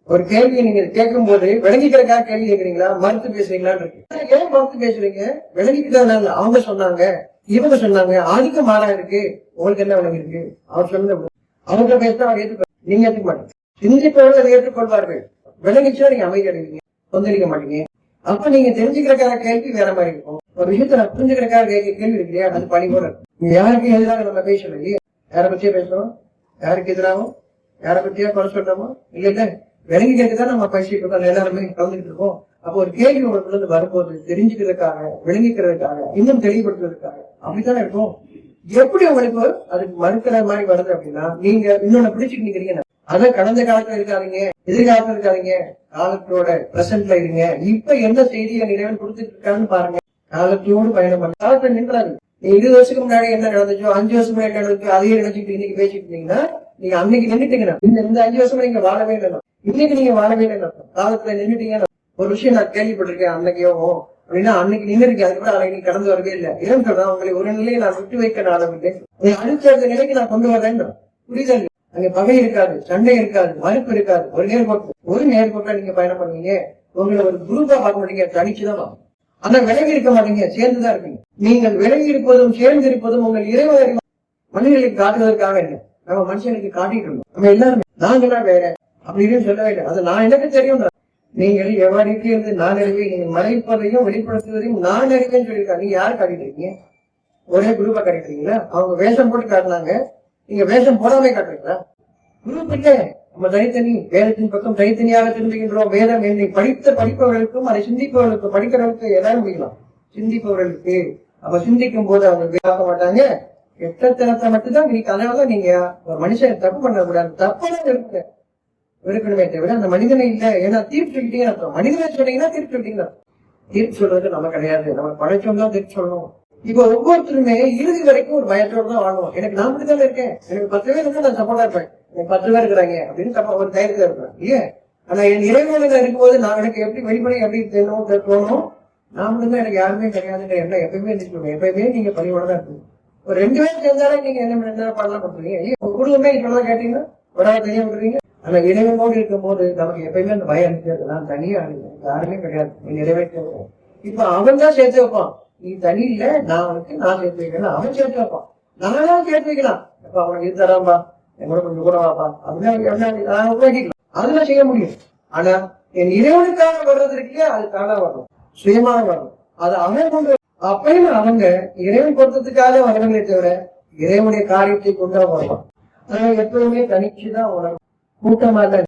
ஒரு கேள்வியை நீங்க கேட்கும் போது விளங்கிக்கிறதுக்காக கேள்வி கேட்கறீங்களா, மறுத்து பேசுறீங்களான்னு இருக்கு. ஏன் மறுத்து பேசுறீங்க? விளங்கிக்கிறதுனால அவங்க சொன்னாங்க, இவங்க சொன்னாங்க, ஆதிக்கம் மாறா இருக்கு, உங்களுக்கு என்ன விளங்கி இருக்கு? அவர் சொன்னது அவங்க பேசினா அவர் ஏற்றுக்க, நீங்க ஏற்றுக்க மாட்டீங்க. சிந்திப்பவர்கள் அதை ஏற்றுக்கொள்வார்கள். விளங்கிச்சா நீங்க அமைதி அடைவீங்க, கொந்தளிக்க மாட்டீங்க. அப்ப நீங்க தெரிஞ்சுக்கிறக்கான கேள்வி வேற மாதிரி இருக்கும். ஒரு விஷயத்த நான் புரிஞ்சுக்கிறக்காக கேள்வி இருக்கு இல்லையா, அது பணி போல இருக்கும். யாருக்கும் எதிராக நம்ம பேசணும் இல்லையா? யாரை பத்தியா பேசுறோம்? யாருக்கு எதிராகவும் யாரை பத்தியா குறை சொல்றோமோ இல்ல இல்ல, விளங்கிக்கிறதுதான் நம்ம பேசிட்டு இருக்கோம், எல்லாருமே கலந்துட்டு இருக்கோம். அப்போ ஒரு கேள்வி உங்களுக்கு வரும்போது தெரிஞ்சுக்கிறதுக்காக, விளங்கிக்கிறதுக்காக, இன்னும் தெளிவுபடுத்துறதுக்காக அப்படித்தானே இருக்கும். எப்படி உங்களுக்கு அதுக்கு மறுக்கிற மாதிரி வருது அப்படின்னா, நீங்க இன்னொன்னு பிடிச்சிட்டு நிக்கிறீங்க. அதான் கடந்த காலத்துல இருக்காதீங்க, எதிர்காலத்துல இருக்காதீங்க, காலத்தோட பிரசன்ட்ல இருங்க. இப்ப எந்த செய்தியை நிறைவேன் கொடுத்துட்டு இருக்கான்னு பாருங்க. காலத்தோடு பயணம் பண்ண காலத்துல நின்றாரு. 20 வருஷத்துக்கு முன்னாடி என்ன நடந்துச்சோ, 5 வருஷம் முன்னாடி நடந்துச்சோ, அதையே நினைச்சிட்டு இன்னைக்கு பேசிட்டு இருந்தீங்கன்னா நீங்க அன்னைக்கு நின்றுட்டீங்கன்னா, இந்த 5 வருஷமா நீங்க வாழவே இல்லை. இன்னைக்கு நீங்க வாழவே இல்லை, காலத்துல நின்றுட்டீங்கன்னா. ஒரு விஷயம் நான் கேள்விப்பட்டிருக்கேன், அன்னைக்கோ அப்படின்னா அன்னைக்கு நின்று இருக்கு, அதுக்கு கூட அன்னைக்கு கடந்து வரவே இல்லை. இடம் சொல்றேன், உங்களை ஒரு நிலையை நான் விட்டு வைக்க ஆரம்பிட்டேன், அடுத்த நிலைக்கு நான் கொண்டு வரேன். புரிதல், அங்க பகை இருக்காது, சண்டை இருக்காது, மறுப்பு இருக்காது. ஒரு நேர்கோட்டா நீங்க பயணம் பண்ணுவீங்க. உங்களை ஒரு குரூப்பா பார்க்க மாட்டீங்க, தனிச்சுதான் பார்க்கணும். ஆனா விலகி இருக்க மாட்டீங்க, சேர்ந்துதான் இருப்பீங்க. நீங்கள் விலகி இருப்பதும் சேர்ந்து இருப்பதும் உங்கள் இறைவன் மனிதர்களுக்கு காட்டுவதற்காக இல்லை, நம்ம மனுஷனுக்கு காட்டிட்டு இருந்தோம். நம்ம எல்லாருமே நாங்கெல்லாம் வேற அப்படின்னு சொல்லவே இல்லை. அது நான் எனக்கு தெரியும். நீங்கள் எவ்வாறு இருந்து நான் அறிவேன், நீங்க மறைப்பதையும் வெளிப்படுத்துவதையும் நான் அறிவேன்னு சொல்லியிருக்காங்க. நீங்க யாரு காட்டிட்டு இருக்கீங்க? ஒரே குரூப்பா காட்டிட்டு அவங்க வேஷம் போட்டு காட்டினாங்க, நீங்க வேஷம் போடாம காட்டுறீங்களா? குரூப் இல்ல, நம்ம தனித்தனி வேதத்தின் பக்கம் தனித்தனியாக திரும்புகின்றோம். வேதம் என்னை படிப்பவர்களுக்கும் அதை சிந்திப்பவர்களுக்கும், படிக்கிறவர்களுக்கு எல்லாரும் முடியலாம், சிந்திப்பவர்களுக்கு. அப்ப சிந்திக்கும் போது அவங்க பார்க்க மாட்டாங்க, எட்டத்தனத்தை மட்டும்தான் நீங்க. அதனால நீங்க ஒரு மனுஷன் தப்பு பண்ணக்கூடாது, தப்புதான் இருக்குங்க இருக்கணுமே தவிர அந்த மனிதனை இல்ல. ஏன்னா தீர்ப்பு சொல்லிட்டீங்கன்னு அர்த்தம். மனிதனை சொன்னீங்கன்னா தீர்ப்பு சொல்லிட்டீங்கன்னா, தீர்ப்பு சொல்றது நம்ம கிடையாது, நம்ம படைச்சோம் தான் தீர்ப்பு சொல்லணும். இப்ப ஒவ்வொருத்தருமே இறுதி வரைக்கும் ஒரு பயத்தோடு தான் வாழுவோம். எனக்கு நான் மட்டும்தான் இருக்கேன், எனக்கு 10 பேர் இருந்தா நான் சப்போர்ட்டா இருப்பேன், எனக்கு 10 பேர் இருக்கிறாங்க அப்படின்னு ஒரு தைரியத்துல இருப்பேன் இல்லையா? ஆனா என் இறைவனில் இருக்கும்போது நான் எனக்கு எப்படி வெளிப்படை எப்படி தோணும், நான் மட்டும்தான், எனக்கு யாருமே கிடையாதுன்ற எண்ணம் எப்பயுமே இருந்துச்சு. எப்பயுமே நீங்க பணியோட தான் இருக்கு. ஒரு 2 பேர் சேர்ந்தாலே நீங்க என்ன பண்ணலாம் கொடுத்துருவீங்க. குடும்பமே இப்பதான் கேட்டீங்கன்னா ஒரு ஆள் தனியா விட்டுறீங்க. ஆனா இறைவனோடு இருக்கும் போது நமக்கு எப்பயுமே அந்த பயம் இருக்காது. நான் தனியா யாருமே கிடையாது, நிறைவேற்ற. இப்ப அவன் தான் சேர்த்து வைப்பான், நீ தனி இல்ல, நான் சேர்த்து வைக்கிறேன். அவன் சேர்த்து வைப்பான், நானும் சேர்த்து வைக்கலாம். அப்ப அவனுக்கு இது தரான்பா, என்னோட கொஞ்சம் கூட வாப்பா அப்படின்னு உருவாக்கிக்கலாம். அதெல்லாம் செய்ய முடியும். ஆனா என் இறைவனுக்காக வர்றது இருக்கே, அதுக்காக வரணும், சுயமாக வரணும். அது அவன் கொண்டு அப்பயும் அவங்க இறைவன் பொருத்தத்துக்காக வரவங்களே தவிர இறைவனுடைய காரியத்தை கொண்டு வருவான். ஆனா எப்பவுமே தனிச்சுதான் உணரும், கூட்டமாக